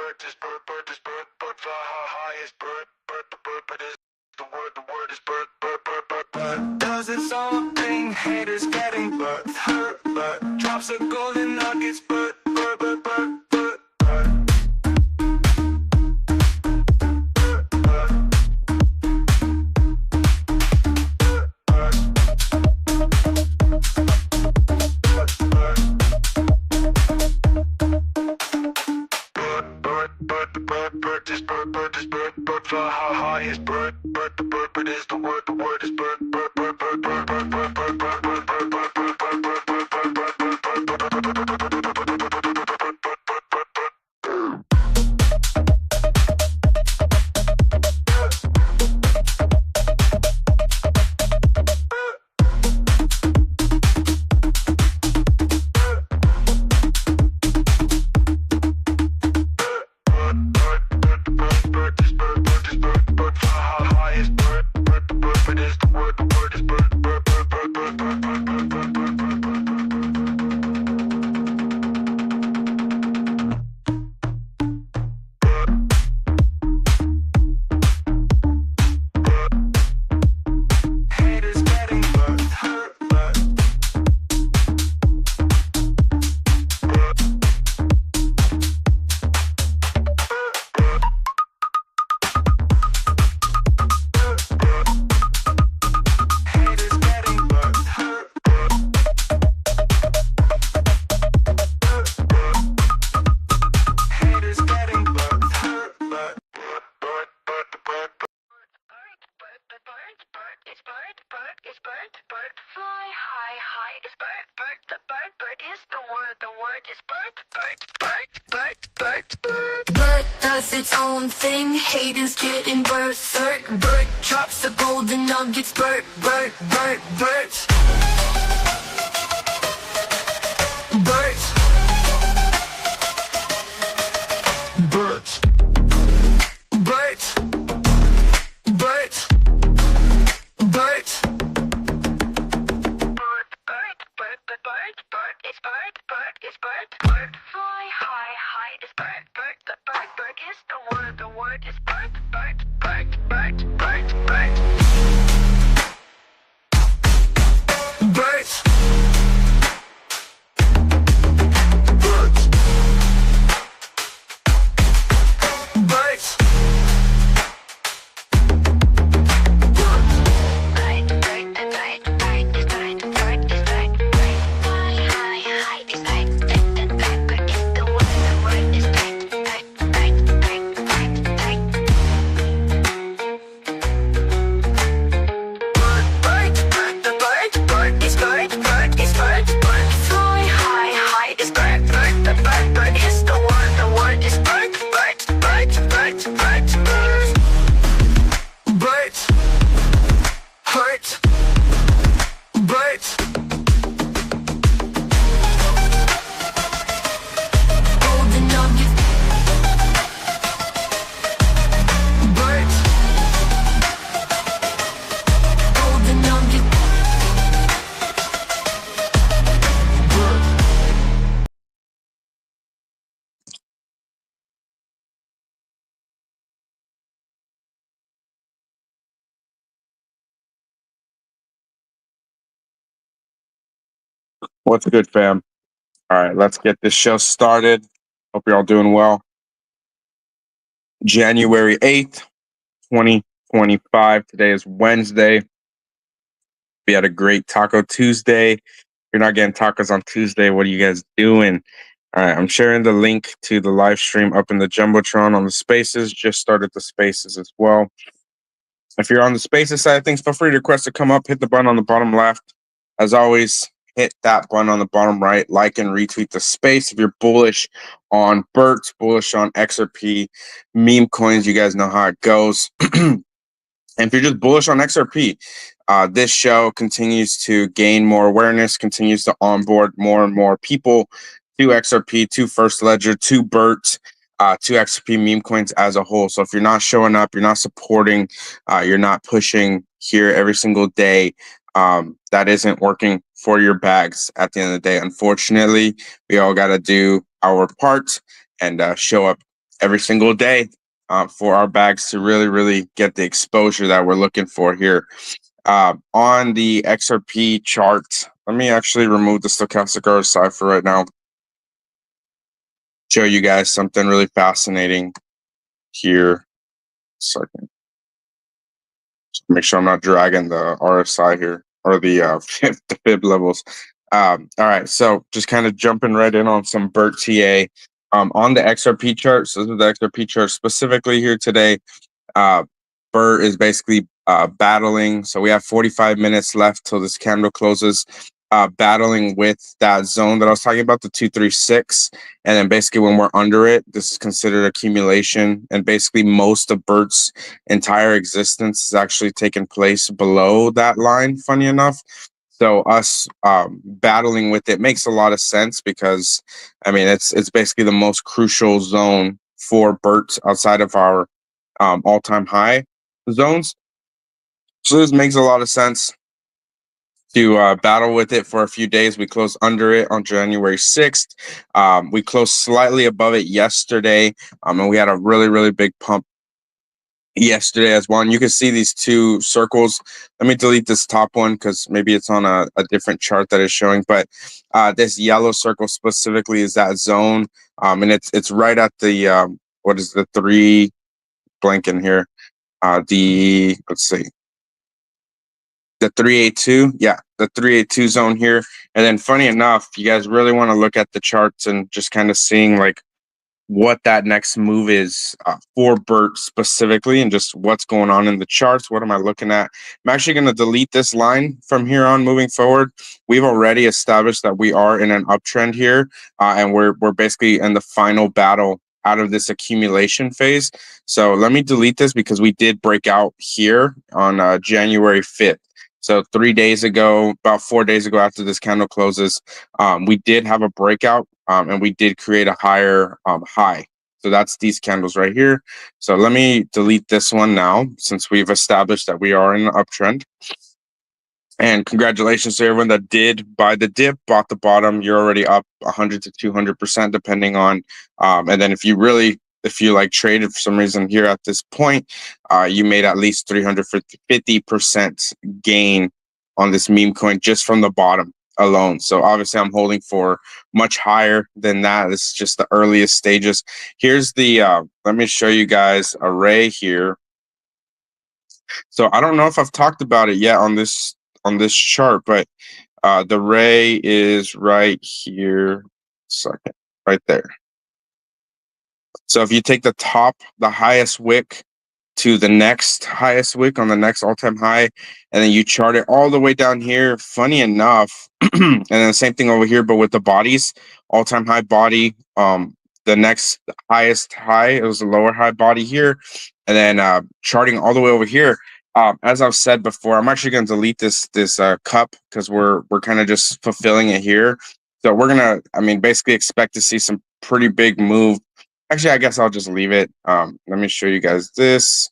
Bert, fly high is Bert, Bert is the word is Bert does its own thing, haters getting hurt, drops of golden nuggets, Bert. Bert, fly high is Bert is the word is Bert. Bert, fly high is Bert, the bird is the word is Bert. Bert does its own thing, haters getting berserk. Bert drops the golden nuggets, Bert. Bert. Bert. Bert. Bert, fly high is Bert, the bird is the word is Bert. What's good, fam? All right, let's get this show started. Hope you're all doing well. January 8th, 2025. Today is Wednesday. We had a great Taco Tuesday. If you're not getting tacos on Tuesday, what are you guys doing? All right, I'm sharing the link to the live stream up in the Jumbotron on the Spaces. Just started the Spaces as well. If you're on the Spaces side of things, feel free to request to come up, hit the button on the bottom left. As always, hit that button on the bottom right, like and retweet the space. If you're bullish on Bert, bullish on XRP, Memecoins, you guys know how it goes. And if you're just bullish on XRP, this show continues to gain more awareness, continues to onboard more and more people to XRP, to First Ledger, to Bert, to XRP Memecoins as a whole. So if you're not showing up, you're not supporting, you're not pushing here every single day, that isn't working for your bags at the end of the day. Unfortunately, we all got to do our part and show up every single day for our bags to really get the exposure that we're looking for here. On the XRP chart, let me actually remove the stochastic RSI for right now. Show you guys something really fascinating here. Second. Make sure I'm not dragging the RSI here or the the fib levels. All right, so just kind of jumping right in on some Bert TA on the XRP chart. So this is the XRP chart specifically here today. Bert is basically battling. So we have 45 minutes left till this candle closes. Battling with that zone that I was talking about, the 236, and then basically when we're under it, this is considered accumulation. And basically, most of Bert's entire existence is actually taking place below that line. Funny enough, so us battling with it makes a lot of sense because, I mean, it's basically the most crucial zone for Bert outside of our all-time high zones. So this makes a lot of sense to battle with it for a few days. We closed under it on January 6th. We closed slightly above it yesterday, and we had a really big pump yesterday as well. And you can see these two circles. Let me delete this top one because maybe it's on a different chart that is showing. But this yellow circle specifically is that zone, and it's right at the what is the three blanking here? Let's see. The 382, yeah, the 382 zone here. And then funny enough, you guys really want to look at the charts and just kind of seeing like what that next move is for Bert specifically and just what's going on in the charts. What am I looking at? I'm actually going to delete this line from here on moving forward. We've already established that we are in an uptrend here, and we're basically in the final battle out of this accumulation phase. So let me delete this because we did break out here on January 5th. So 3 days ago, about 4 days ago after this candle closes, we did have a breakout and we did create a higher high. So that's these candles right here. So let me delete this one now since we've established that we are in an uptrend. And congratulations to everyone that did buy the dip, bought the bottom. You're already up 100 to 200% depending on. And then if you like traded for some reason here at this point, you made at least 350% gain on this meme coin just from the bottom alone. So obviously I'm holding for much higher than that. This is just the earliest stages. Here's the, let me show you guys array here. So I don't know if I've talked about it yet on this chart, but the ray is right here. Second, right there. So if you take the highest wick to the next highest wick on the next all-time high, and then you chart it all the way down here. Funny enough, and then the same thing over here, but with the bodies, all-time high body, the next highest high, it was a lower high body here, and then charting all the way over here. As I've said before, I'm actually going to delete this cup because we're kind of just fulfilling it here. So we're gonna, I mean, basically expect to see some pretty big move. Actually, I guess I'll just leave it. Let me show you guys this.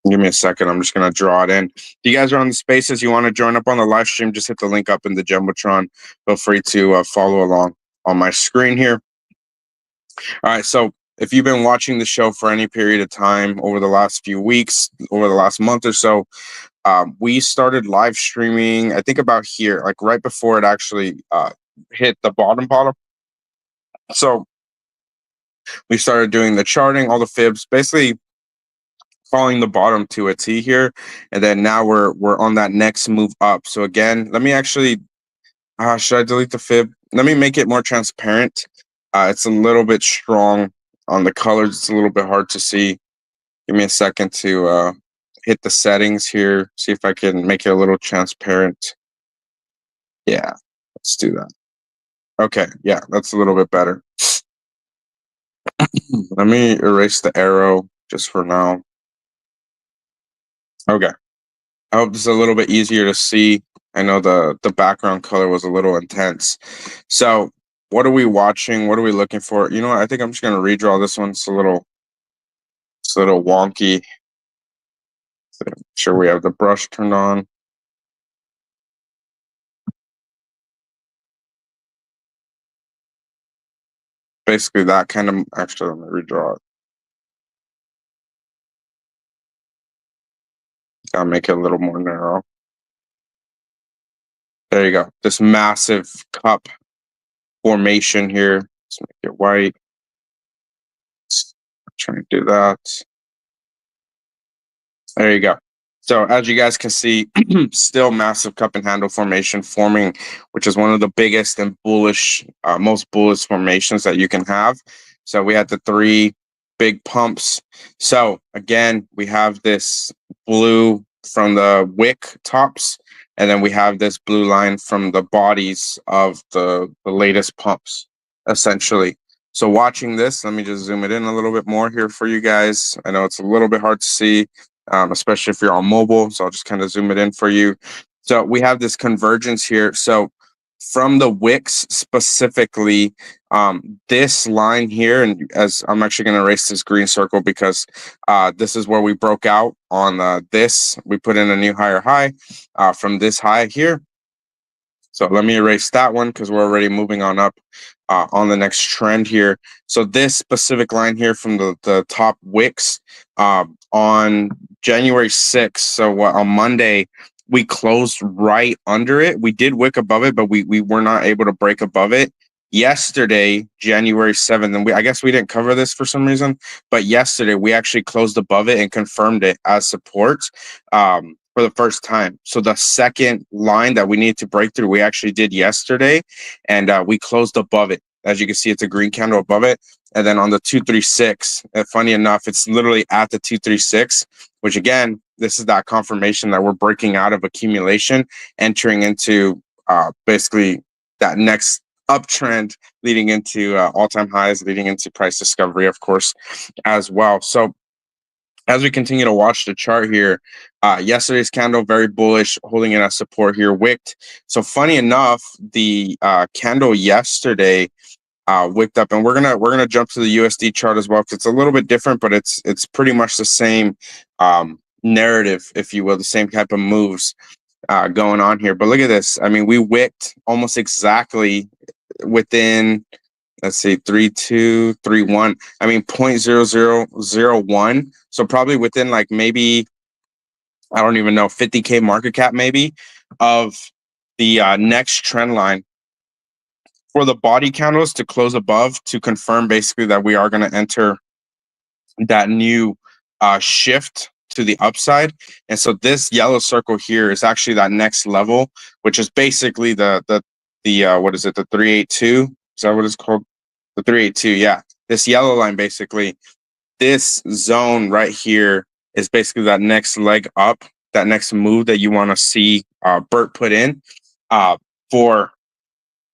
Give me a second. I'm just going to draw it in. If you guys are on the spaces, you want to join up on the live stream, just hit the link up in the Jumbotron. Feel free to follow along on my screen here. All right. So if you've been watching the show for any period of time over the last few weeks, over the last month or so, we started live streaming, I think about here, like right before it actually hit the bottom. So we started doing the charting, all the fibs, basically following the bottom to a T here, and then now we're on that next move up. So again, let me actually should I delete the fib? Let me make it more transparent. It's a little bit strong on the colors. It's a little bit hard to see. Give me a second to hit the settings here. See if I can make it a little transparent. Yeah, let's do that. Okay, yeah, that's a little bit better. Let me erase the arrow just for now. Okay. I hope this is a little bit easier to see. I know the background color was a little intense. So what are we watching? What are we looking for? You know what? I think I'm just going to redraw this one. It's a little wonky. So make sure we have the brush turned on. basically that kind of, actually, let me redraw it. I'll make it a little more narrow. There you go. This massive cup formation here. Let's make it white. Let's try to do that. There you go. So as you guys can see, still massive cup and handle formation forming, which is one of the biggest and bullish, most bullish formations that you can have. So we had the three big pumps. So again, we have this blue from the wick tops, and then we have this blue line from the bodies of the latest pumps, essentially. So watching this, let me just zoom it in a little bit more here for you guys. I know it's a little bit hard to see, especially if you're on mobile. So I'll just kind of zoom it in for you. So we have this convergence here. So from the wicks specifically, this line here, and as I'm actually going to erase this green circle because this is where we broke out on this. We put in a new higher high from this high here. So let me erase that one because we're already moving on up on the next trend here. So this specific line here from the top wicks on January 6th. So on Monday, we closed right under it. We did wick above it, but we were not able to break above it. Yesterday, January 7th, and I guess we didn't cover this for some reason, but yesterday we actually closed above it and confirmed it as support for the first time. So the second line that we need to break through, we actually did yesterday, and we closed above it. As you can see, it's a green candle above it. And then on the 236, funny enough, it's literally at the 236, which again, this is that confirmation that we're breaking out of accumulation, entering into basically that next uptrend, leading into all-time highs, leading into price discovery, of course, as well. So as we continue to watch the chart here, yesterday's candle very bullish, holding in a support here, wicked. So funny enough, the candle yesterday wicked up, and we're gonna jump to the USD chart as well because it's a little bit different, but it's pretty much the same narrative, if you will, the same type of moves going on here. But look at this. I mean, we wicked almost exactly within, let's see, 3.231. I mean, 0.0001. So probably within like maybe, I don't even know, 50K market cap maybe of the next trend line for the body candles to close above to confirm basically that we are going to enter that new shift to the upside. And so this yellow circle here is actually that next level, which is basically the what is it, the 382? Is that what it's called? The 382, yeah. This yellow line, basically, this zone right here is basically that next leg up, that next move that you want to see Bert put in for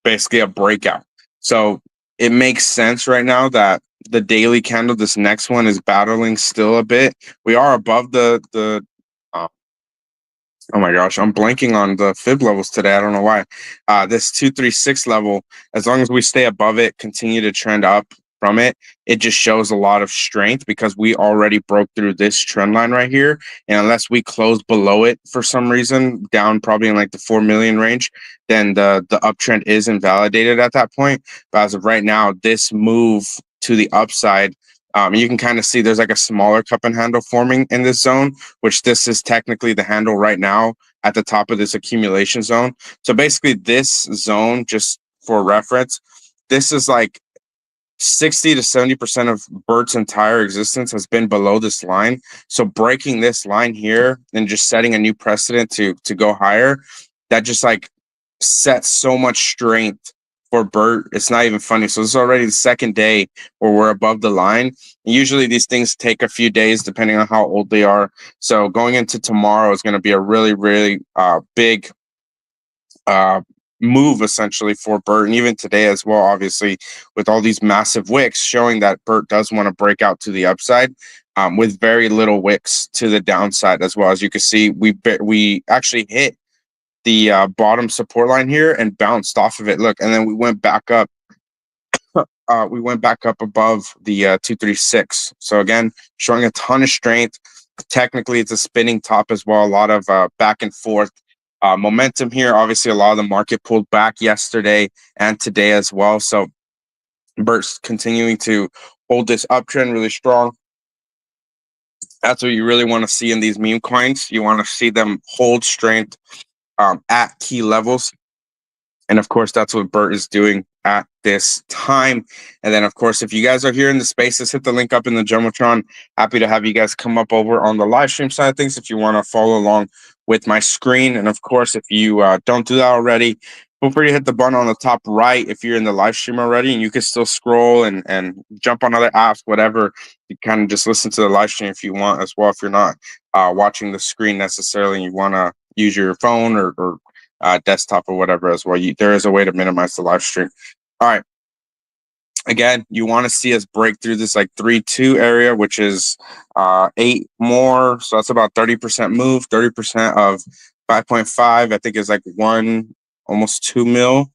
basically a breakout. So it makes sense right now that the daily candle, this next one, is battling still a bit. We are above the oh my gosh, I'm blanking on the fib levels today. I don't know why. This 236 level, as long as we stay above it, continue to trend up from it, it just shows a lot of strength because we already broke through this trend line right here. And unless we close below it for some reason, down probably in like the 4 million range, then the uptrend is invalidated at that point. But as of right now, this move to the upside, you can kind of see there's like a smaller cup and handle forming in this zone, which this is technically the handle right now at the top of this accumulation zone. So basically this zone, just for reference, this is like 60 to 70% of Bert's entire existence has been below this line. So breaking this line here and just setting a new precedent to go higher, that just like sets so much strength for Bert. It's not even funny. So this is already the second day where we're above the line. And usually these things take a few days depending on how old they are. So going into tomorrow is going to be a really, really big move essentially for Bert, and even today as well, obviously, with all these massive wicks showing that Bert does want to break out to the upside with very little wicks to the downside as well. As you can see, we actually hit the bottom support line here and bounced off of it. Look, and then we went back up. We went back up above the 236. So again, showing a ton of strength. Technically, it's a spinning top as well. A lot of back and forth momentum here. Obviously, a lot of the market pulled back yesterday and today as well. So Bert's continuing to hold this uptrend really strong. That's what you really want to see in these meme coins. You want to see them hold strength at key levels. And of course, that's what Bert is doing at this time. And then, of course, if you guys are here in the space, just hit the link up in the Jumbotron. Happy to have you guys come up over on the live stream side of things if you want to follow along with my screen. And of course, if you don't do that already, feel free to hit the button on the top right if you're in the live stream already, and you can still scroll and jump on other apps, whatever. You kind of just listen to the live stream if you want as well. If you're not watching the screen necessarily, and you want to use your phone or desktop or whatever as well. There is a way to minimize the live stream. All right. Again, you want to see us break through this like 3-2 area, which is 8 more. So that's about 30% move, 30% of 5.5, I think is like almost 2 mil,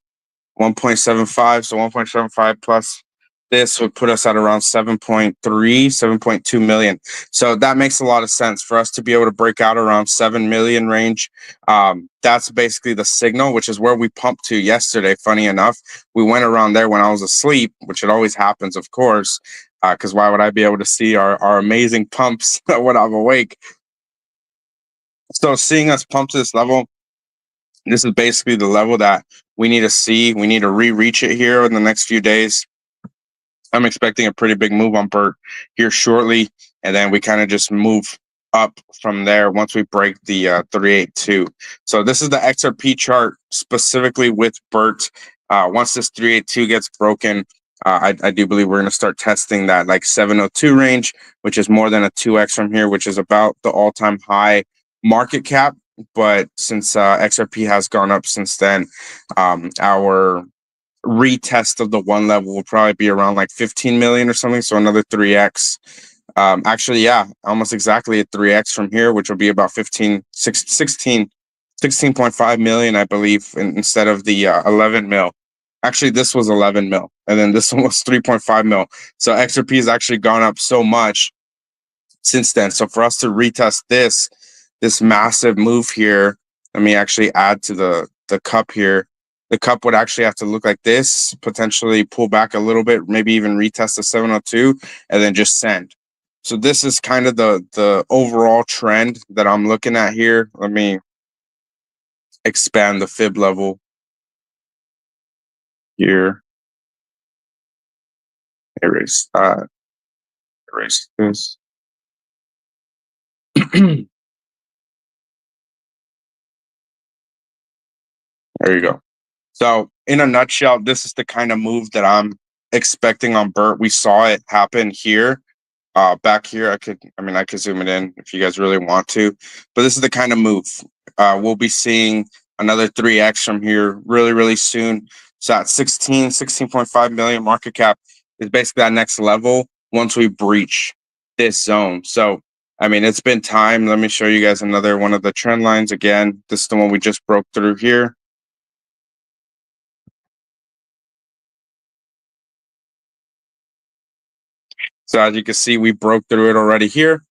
1.75. So 1.75 plus this would put us at around 7.3, 7.2 million. So that makes a lot of sense for us to be able to break out around 7 million range. That's basically the signal, which is where we pumped to yesterday. Funny enough, we went around there when I was asleep, which it always happens, of course, because why would I be able to see our amazing pumps when I'm awake? So seeing us pump to this level, this is basically the level that we need to see. We need to reach it here in the next few days. I'm expecting a pretty big move on Bert here shortly, and then we kind of just move up from there once we break the 382. So this is the XRP chart specifically with Bert. Once this 382 gets broken, I do believe we're going to start testing that like 702 range, which is more than a 2x from here, which is about the all-time high market cap. But since XRP has gone up since then, our retest of the one level will probably be around like 15 million or something. So another 3x. Actually, yeah, almost exactly a 3x from here, which will be about 16.5 million, I believe, instead of the 11 mil. Actually, this was 11 mil, and then this one was 3.5 mil. So XRP has actually gone up so much since then. So for us to retest this massive move here, let me actually add to the cup here. The cup would actually have to look like this, potentially pull back a little bit, maybe even retest the 702, and then just send. So this is kind of the overall trend that I'm looking at here. Let me expand the fib level here. Erase that. Erase this. There you go. So in a nutshell, this is the kind of move that I'm expecting on Bert. We saw it happen here. Back here, I could zoom it in if you guys really want to, but this is the kind of move. We'll be seeing another 3x from here really, really soon. So at 16.5 million market cap is basically that next level once we breach this zone. So, it's been time. Let me show you guys another one of the trend lines again. This is the one we just broke through here. So as you can see, we broke through it already here.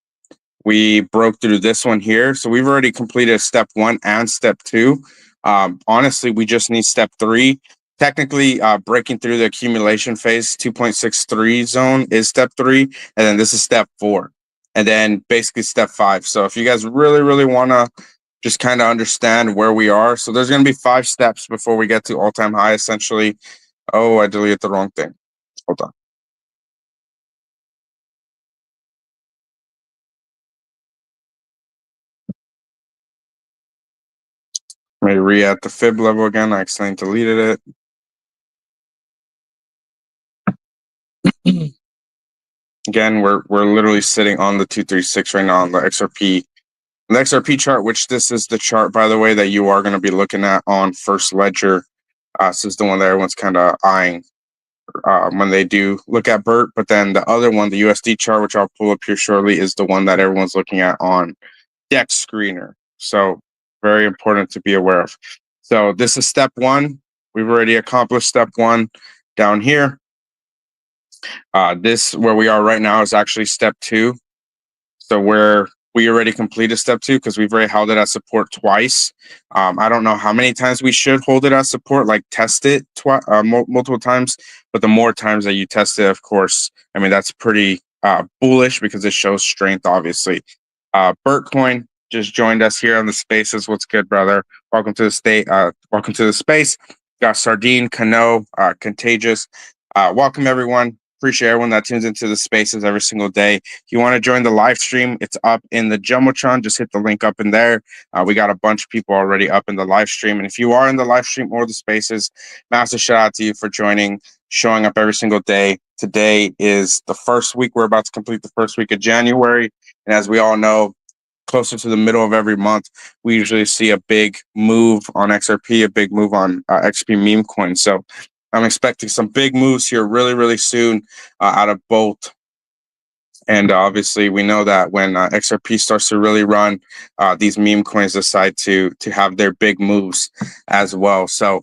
We broke through this one here. So we've already completed step 1 and step 2. Honestly, we just need step 3. Technically, breaking through the accumulation phase 2.63 zone is step 3. And then this is step 4. And then basically step 5. So if you guys really, really want to just kind of understand where we are. So there's going to be 5 steps before we get to all-time high, essentially. Oh, I deleted the wrong thing. Hold on. Let me re-add the fib level again. I accidentally deleted it. Again, we're literally sitting on the 236 right now on the XRP. The XRP chart, which this is the chart, by the way, that you are going to be looking at on First Ledger. This is the one that everyone's kind of eyeing when they do look at Bert. But then the other one, the USD chart, which I'll pull up here shortly, is the one that everyone's looking at on Dex Screener. So very important to be aware of. So this is step 1. We've already accomplished step 1 down here. This where we are right now is actually step 2. So we're we already completed step 2 because we've already held it as support twice. I don't know how many times we should hold it as support, like test it multiple times, but the more times that you test it, of course, I mean, that's pretty bullish because it shows strength, obviously. Bert Coin just joined us here on the spaces. What's good, brother? Welcome to the state. Welcome to the space. Got Sardine, Cano, Contagious. Welcome, everyone. Appreciate everyone that tunes into the spaces every single day. If you want to join the live stream, it's up in the Jumbotron. Just hit the link up in there. We got a bunch of people already up in the live stream. And if you are in the live stream or the spaces, massive shout out to you for joining, showing up every single day. Today is the first week. We're about to complete the first week of January. And as we all know, closer to the middle of every month, we usually see a big move on XRP, a big move on XP meme coin. So I'm expecting some big moves here really, really soon out of Bolt. And obviously, we know that when XRP starts to really run, these meme coins decide to have their big moves as well. So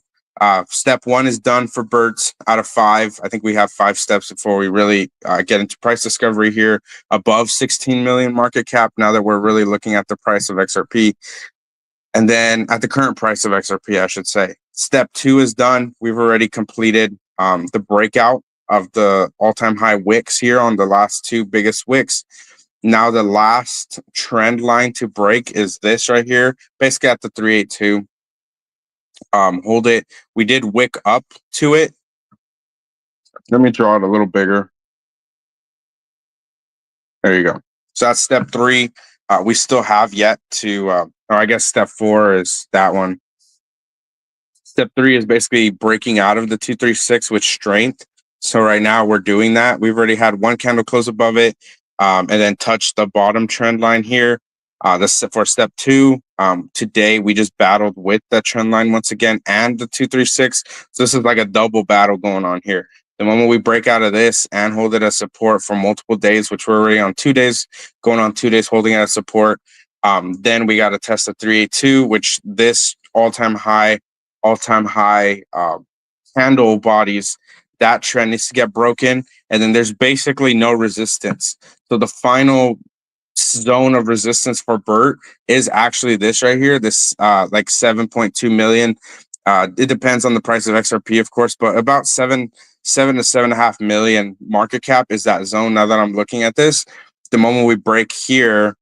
step 1 is done for Bert's out of 5. I think we have 5 steps before we really get into price discovery here above 16 million market cap. Now that we're really looking at the price of XRP. And then at the current price of XRP, I should say. Step 2 is done. We've already completed the breakout of the all-time high wicks here on the last 2 biggest wicks. Now the last trend line to break is this right here, basically at the 382. Hold it. We did wick up to it. Let me draw it a little bigger. There you go. So that's step 3. We still have yet to, or I guess step 4 is that one. Step 3 is basically breaking out of the 236 with strength. So right now we're doing that. We've already had 1 candle close above it, and then touch the bottom trend line here. This for step 2. Today we just battled with that trend line once again and the 236. So this is like a double battle going on here. The moment we break out of this and hold it as support for multiple days, which we're already on 2 days, going on 2 days holding it as support, then we got to test the 382, which this all-time high candle bodies, that trend needs to get broken, and then there's basically no resistance. So the final zone of resistance for Bert is actually this right here, this like 7.2 million. It depends on the price of XRP, of course, but about 7 to 7.5 million market cap is that zone. Now that I'm looking at this, the moment we break here,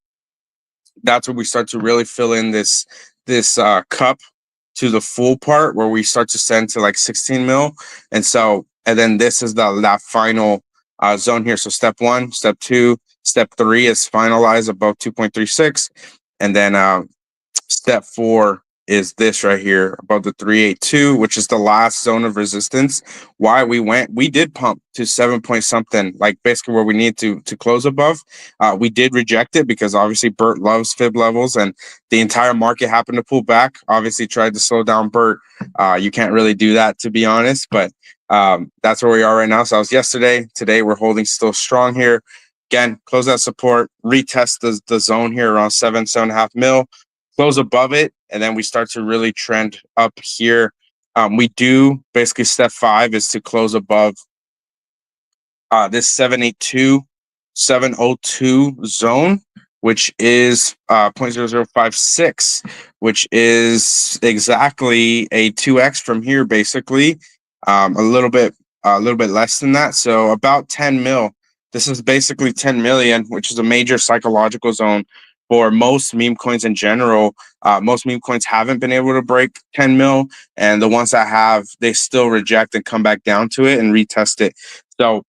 that's where we start to really fill in this cup to the full part where we start to send to like 16 mil. And then this is that final zone here. So step 1, step 2, step 3 is finalized above 2.36. And then step 4 is this right here above the 382, which is the last zone of resistance. Why we did pump to 7 point something, like basically where we need to close above. We did reject it because obviously Bert loves fib levels, and the entire market happened to pull back. Obviously tried to slow down Bert. You can't really do that, to be honest, but that's where we are right now. So that was yesterday. Today we're holding still strong here. Again, close that support, retest the zone here around 7.5 mil. Close above it, and then we start to really trend up here. We do basically step 5 is to close above this 702 zone, which is 0.0056, which is exactly a 2x from here, basically. A little bit less than that, so about 10 mil. This is basically 10 million, which is a major psychological zone for most meme coins in general. Most meme coins haven't been able to break 10 mil, and the ones that have, they still reject and come back down to it and retest it. So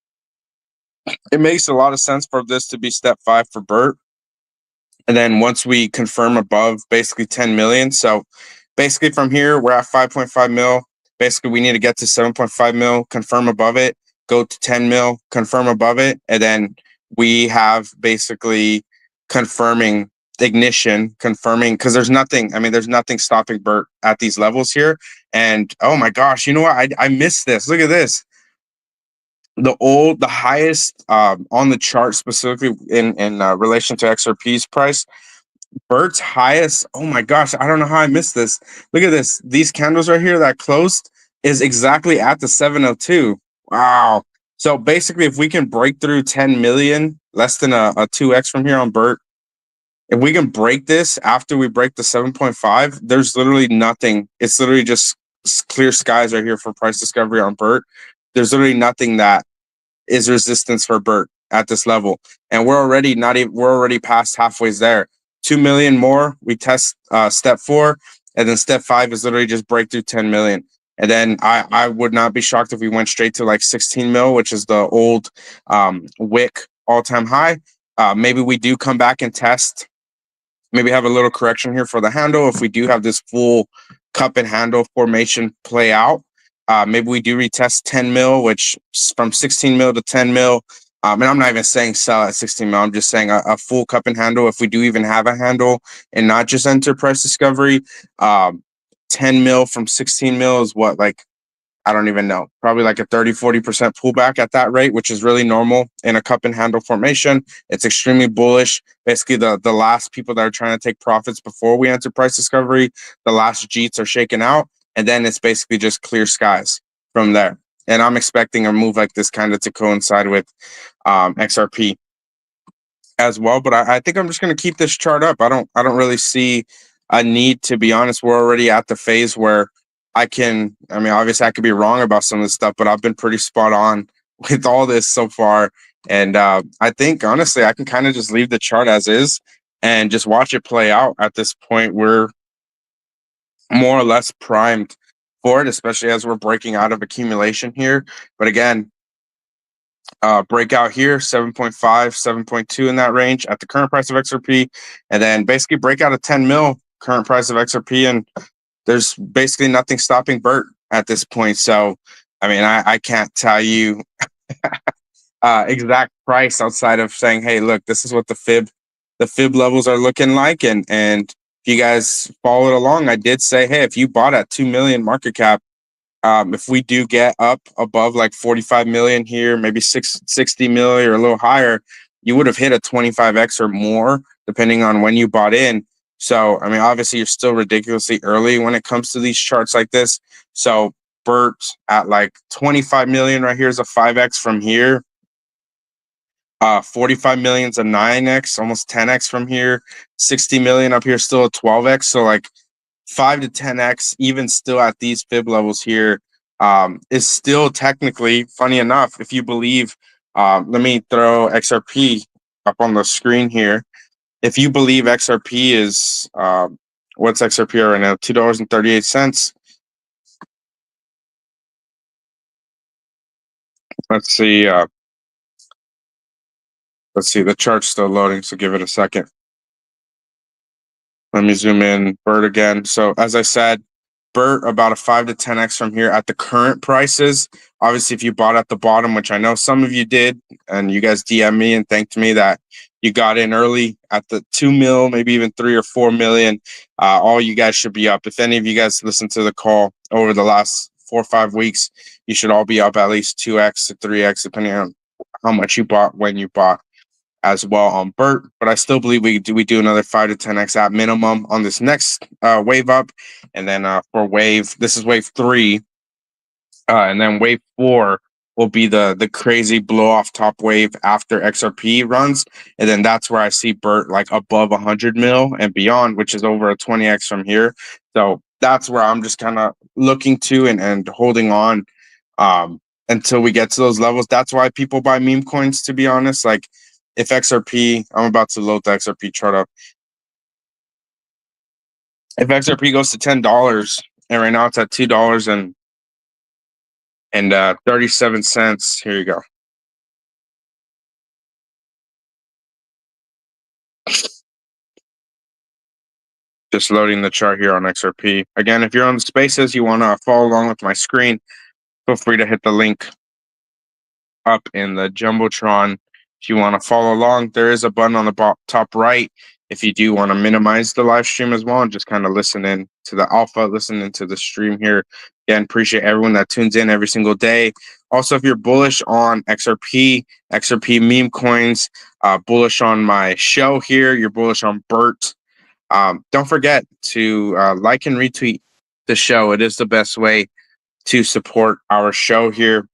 it makes a lot of sense for this to be step 5 for Bert. And then once we confirm above basically 10 million, so basically from here, we're at 5.5 mil. Basically, we need to get to 7.5 mil, confirm above it, go to 10 mil, confirm above it, and then we have basically confirming ignition, confirming, because there's nothing stopping Bert at these levels here. And oh my gosh, you know what? I missed this. Look at this. The highest on the chart, specifically in relation to XRP's price, Bert's highest. Oh my gosh, I don't know how I missed this. Look at this. These candles right here that closed is exactly at the 702. Wow. So basically, if we can break through 10 million, less than a 2x from here on Bert, If we can break this after we break the 7.5, there's literally nothing. It's literally just clear skies right here for price discovery on Bert. There's literally nothing that is resistance for Bert at this level, and we're already not even we're already past halfway there. 2 million more, we test step 4, and then step 5 is literally just break through 10 million. And then I would not be shocked if we went straight to like 16 mil, which is the old wick all-time high. Maybe we do come back and test, maybe have a little correction here for the handle if we do have this full cup and handle formation play out. Maybe we do retest 10 mil, which from 16 mil to 10 mil. And I'm not even saying sell at 16 mil. I'm just saying a full cup and handle. If we do even have a handle and not just enter price discovery, 10 mil from 16 mil is what, like, I don't even know, probably like a 30-40% pullback at that rate, which is really normal in a cup and handle formation. It's extremely bullish. Basically, the last people that are trying to take profits before we enter price discovery, the last Jeets are shaken out. And then it's basically just clear skies from there. And I'm expecting a move like this kind of to coincide with XRP as well. But I think I'm just going to keep this chart up. I don't really see a need, to be honest. We're already at the phase where I mean, obviously I could be wrong about some of this stuff, but I've been pretty spot on with all this so far. And I think, honestly, I can kind of just leave the chart as is and just watch it play out. At this point, we're more or less primed for it, especially as we're breaking out of accumulation here. But again, breakout here, 7.5, 7.2 in that range at the current price of XRP. And then basically breakout of 10 mil, current price of XRP, and there's basically nothing stopping Bert at this point. So, I mean, I can't tell you exact price outside of saying, hey, look, this is what the fib levels are looking like. And if you guys followed along, I did say, hey, if you bought at 2 million market cap, if we do get up above like 45 million here, maybe 60 million or a little higher, you would have hit a 25x or more, depending on when you bought in. So, I mean, obviously, you're still ridiculously early when it comes to these charts like this. So, Bert at like 25 million right here is a 5x from here. 45 million is a 9x, almost 10x from here. 60 million up here, still a 12x. So, like, 5 to 10x, even still at these fib levels here, is still technically, funny enough, if you believe, let me throw XRP up on the screen here. If you believe XRP is, what's XRP right now? $2.38. Let's see. Let's see. The chart's still loading, so give it a second. Let me zoom in. Bert again. So as I said, Bert about a 5 to 10x from here at the current prices. Obviously, if you bought at the bottom, which I know some of you did, and you guys DM me and thanked me that you got in early at the 2 mil, maybe even 3 or 4 million, all you guys should be up. If any of you guys listened to the call over the last 4 or 5 weeks, you should all be up at least 2x to 3x, depending on how much you bought, when you bought as well on Bert. But I still believe we do another 5 to 10x at minimum on this next wave up. And then for wave, this is wave 3. And then wave 4 will be the crazy blow off top wave after XRP runs. And then that's where I see Bert like above 100 mil and beyond, which is over a 20x from here. So that's where I'm just kind of looking to and holding on until we get to those levels. That's why people buy meme coins, to be honest. Like, if XRP, I'm about to load the XRP chart up. If XRP goes to $10, and right now it's at $2.37, here you go. Just loading the chart here on XRP. Again, if you're on the spaces, you want to follow along with my screen, feel free to hit the link up in the Jumbotron. If you want to follow along, there is a button on the top right. If you do want to minimize the live stream as well and just kind of listen in to the alpha, listen into the stream here. Again, appreciate everyone that tunes in every single day. Also, if you're bullish on XRP meme coins, bullish on my show here, you're bullish on Bert, don't forget to like and retweet the show. It is the best way to support our show here.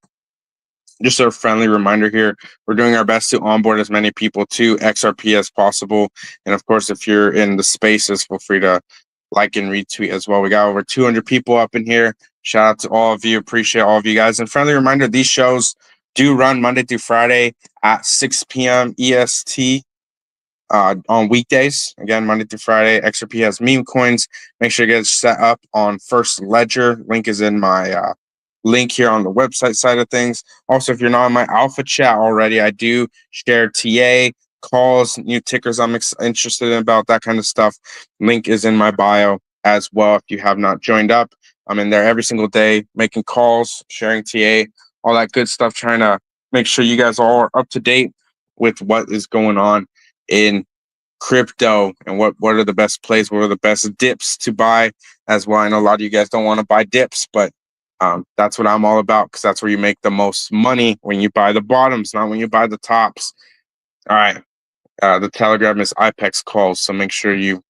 just a friendly reminder here, we're doing our best to onboard as many people to XRP as possible. And of course, if you're in the spaces, feel free to like and retweet as well. We got over 200 people up in here. Shout out to all of you. Appreciate all of you guys. And friendly reminder, these shows do run Monday through Friday at 6 p.m. EST. On weekdays, again, Monday through Friday. XRP has Memecoins. Make sure you get set up on First Ledger. Link is in my link here on the website side of things. Also, if you're not in my alpha chat already, I do share TA calls, new tickers I'm interested in about that kind of stuff. Link is in my bio as well. If you have not joined up, I'm in there every single day making calls, sharing TA, all that good stuff, trying to make sure you guys all are up to date with what is going on in crypto and what are the best plays, what are the best dips to buy as well. I know a lot of you guys don't want to buy dips, but that's what I'm all about, because that's where you make the most money, when you buy the bottoms, not when you buy the tops. All right. The Telegram is IPEX calls, so make sure you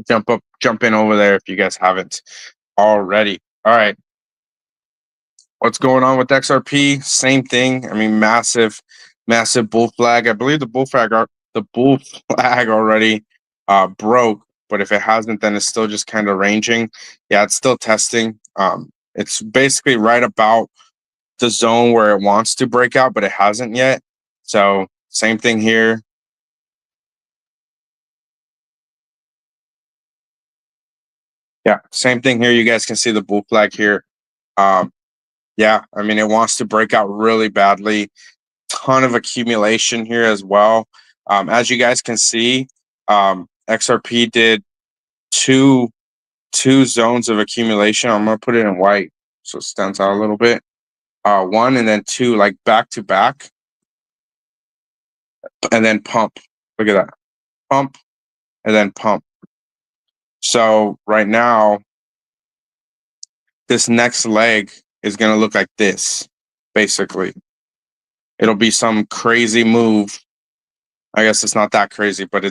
jump in over there if you guys haven't already. All right. What's going on with XRP? Same thing. I mean, massive bull flag. I believe the bull flag already broke, but if it hasn't, then it's still just kind of ranging. Yeah, it's still testing. It's basically right about the zone where it wants to break out, but it hasn't yet. So same thing here. Yeah, same thing here. You guys can see the bull flag here. Yeah, I mean, it wants to break out really badly. Ton of accumulation here as well. As you guys can see, XRP did two zones of accumulation. I'm gonna put it in white so it stands out a little bit. One and then two, like back to back, and then pump. Look at that, pump, and then pump. So right now, this next leg is gonna look like this, basically. It'll be some crazy move. I guess it's not that crazy, but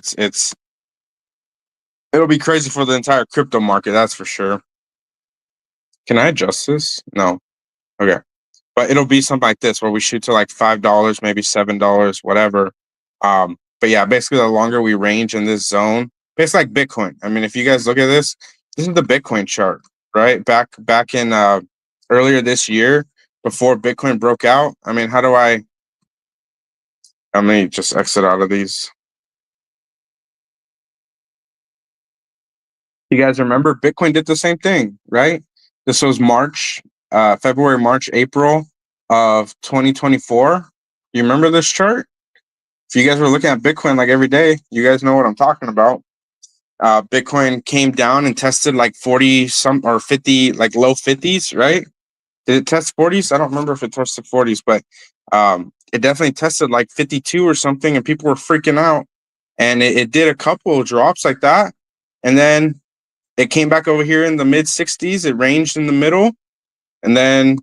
it'll be crazy for the entire crypto market, that's for sure. Can I adjust this? No. Okay. But it'll be something like this, where we shoot to like $5, maybe $7, whatever. But yeah, basically the longer we range in this zone, it's like Bitcoin. I mean, if you guys look at this is the Bitcoin chart, right? Back in earlier this year, before Bitcoin broke out. I mean, let me just exit out of these. You guys remember Bitcoin did the same thing, right? This was February, March, April of 2024. You remember this chart? If you guys were looking at Bitcoin like every day, you guys know what I'm talking about. Bitcoin came down and tested like 40 some or 50, like low 50s, right? Did it test 40s? I don't remember if it tested 40s, but it definitely tested like 52 or something, and people were freaking out. And it did a couple of drops like that, and then it came back over here in the mid 60s. It ranged in the middle, and then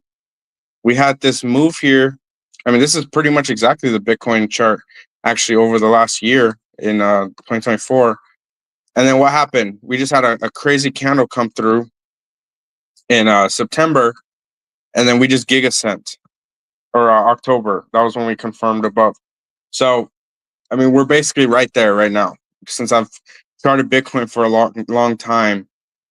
we had this move here. I mean, this is pretty much exactly the Bitcoin chart actually over the last year in 2024. And then what happened? We just had a crazy candle come through in September, and then we just gigasent, or October. That was when we confirmed above. So, I mean, we're basically right there right now. Since I've started Bitcoin for a long time,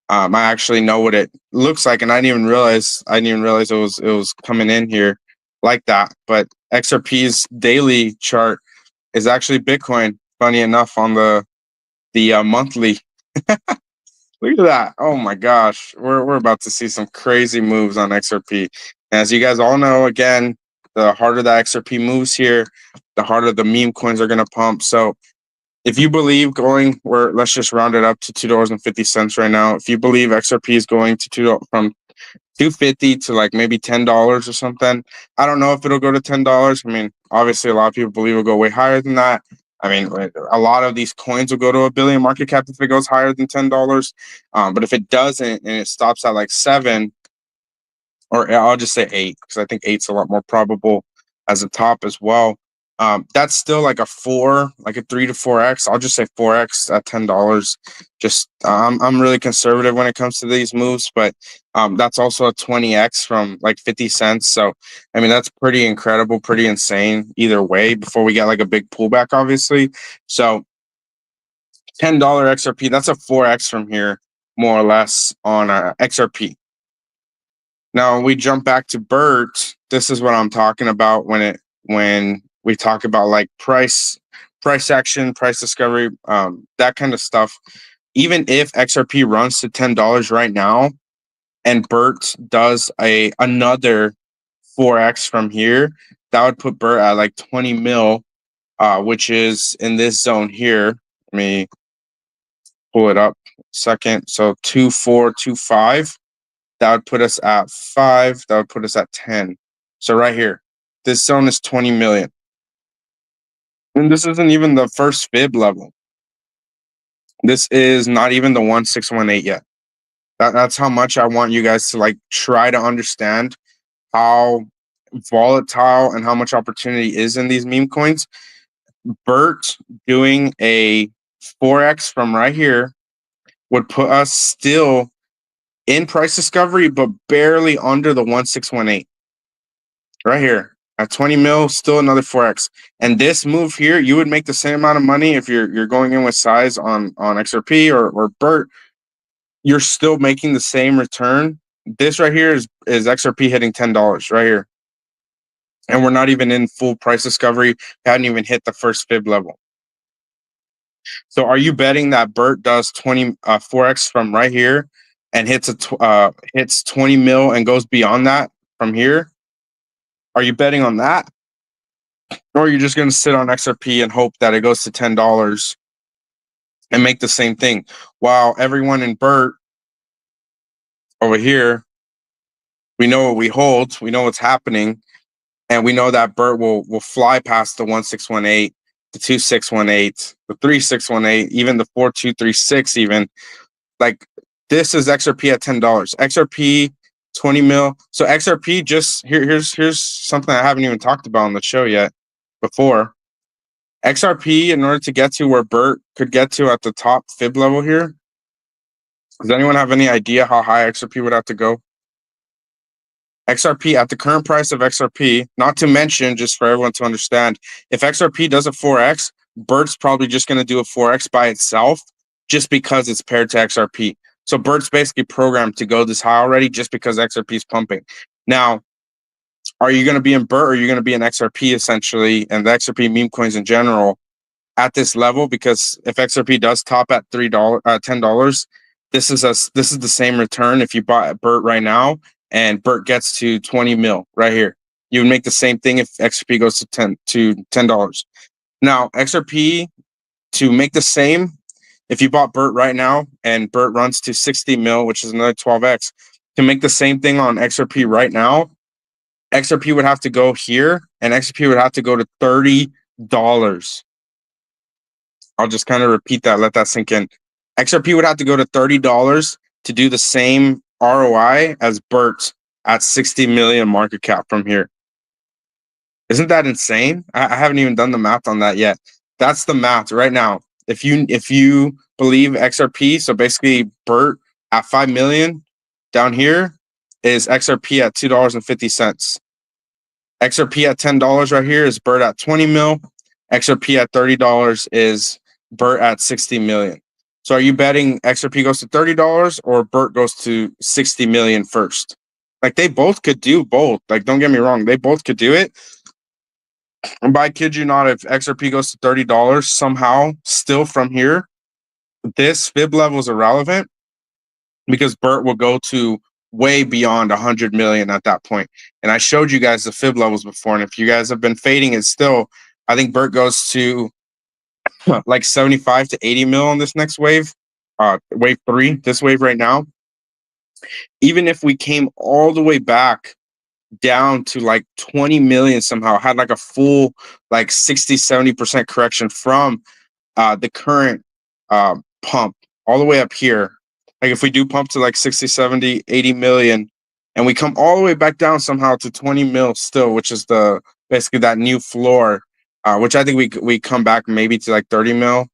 I actually know what it looks like, and I didn't even realize it was coming in here like that. But XRP's daily chart is actually Bitcoin. Funny enough, on the monthly. Look at that! Oh my gosh, we're about to see some crazy moves on XRP. As you guys all know, again, the harder the XRP moves here, the harder the meme coins are gonna pump. So if you believe let's just round it up to $2.50 right now. If you believe XRP is going to from $2.50 to like maybe $10 or something, I don't know if it'll go to $10. I mean, obviously, a lot of people believe it'll go way higher than that. I mean, a lot of these coins will go to $1 billion market cap if it goes higher than $10. But if it doesn't and it stops at like 7, or I'll just say 8, because I think 8's a lot more probable as a top as well. That's still like a 3 to 4x. I'll just say 4x at $10. Just I'm really conservative when it comes to these moves, but that's also a 20x from like 50 cents. So I mean that's pretty incredible, pretty insane either way. Before we get like a big pullback, obviously. So $10 XRP, that's a 4x from here, more or less on XRP. Now we jump back to Bert. This is what I'm talking about when we talk about like price action, price discovery, that kind of stuff. Even if XRP runs to $10 right now, and Bert does another 4x from here, that would put Bert at like 20 mil, which is in this zone here. Let me pull it up a second. So 2425. That would put us at 5. That would put us at 10. So right here, this zone is 20 million. And this isn't even the first fib level. This is not even the 1618 yet. That's how much I want you guys to like try to understand how volatile and how much opportunity is in these meme coins. Bert doing a 4x from right here would put us still in price discovery, but barely under the 1618. Right here at 20 mil, still another 4x. And this move here, you would make the same amount of money if you're going in with size on XRP or Bert. You're still making the same return. This right here is XRP hitting $10 right here. And we're not even in full price discovery. Hadn't even hit the first fib level. So are you betting that Bert does 4x from right here and hits 20 mil and goes beyond that from here? Are you betting on that? Or are you just going to sit on XRP and hope that it goes to $10 and make the same thing? While everyone in Bert over here, we know what we hold, we know what's happening, and we know that Bert will fly past the 1618, the 2618, the 3618, even the 4236 even. Like this is XRP at $10. XRP 20 mil. So XRP just here's something I haven't even talked about on the show yet before. XRP, in order to get to where Bert could get to at the top fib level here, does anyone have any idea how high XRP would have to go? XRP at the current price of XRP, not to mention, just for everyone to understand, if XRP does a 4x, Bert's probably just going to do a 4x by itself just because it's paired to XRP. So Bert's basically programmed to go this high already just because XRP is pumping. Now, are you going to be in Bert or are you going to be in XRP essentially, and the XRP meme coins in general at this level? Because if XRP does top at $10, this is the same return if you bought Bert right now and Bert gets to 20 mil right here. You would make the same thing if XRP goes to $10. Now, XRP to make the same, if you bought Bert right now and Bert runs to 60 mil, which is another 12x, to make the same thing on XRP right now, XRP would have to go here and XRP would have to go to $30. I'll just kind of repeat that, let that sink in. XRP would have to go to $30 to do the same ROI as Bert at 60 million market cap from here. Isn't that insane? I haven't even done the math on that yet. That's the math right now. If you believe XRP, so basically Bert at 5 million down here is XRP at $2.50. XRP at $10 right here is Bert at 20 mil. XRP at $30 is Bert at 60 million. So are you betting XRP goes to $30 or Bert goes to 60 million first? Like they both could do both. Like don't get me wrong, they both could do it. And by kid you not, if XRP goes to $30 somehow, still from here, this fib level is irrelevant because Bert will go to way beyond 100 million at that point. And I showed you guys the fib levels before. And if you guys have been fading it still, I think Bert goes to like 75 to 80 mil on this next wave, wave 3, this wave right now. Even if we came all the way back down to like 20 million somehow, had like a full like 60-70% correction from the current pump all the way up here. Like if we do pump to like 60, 70, 80 million and we come all the way back down somehow to 20 mil still, which is the basically that new floor, which I think we come back maybe to like 30 mil,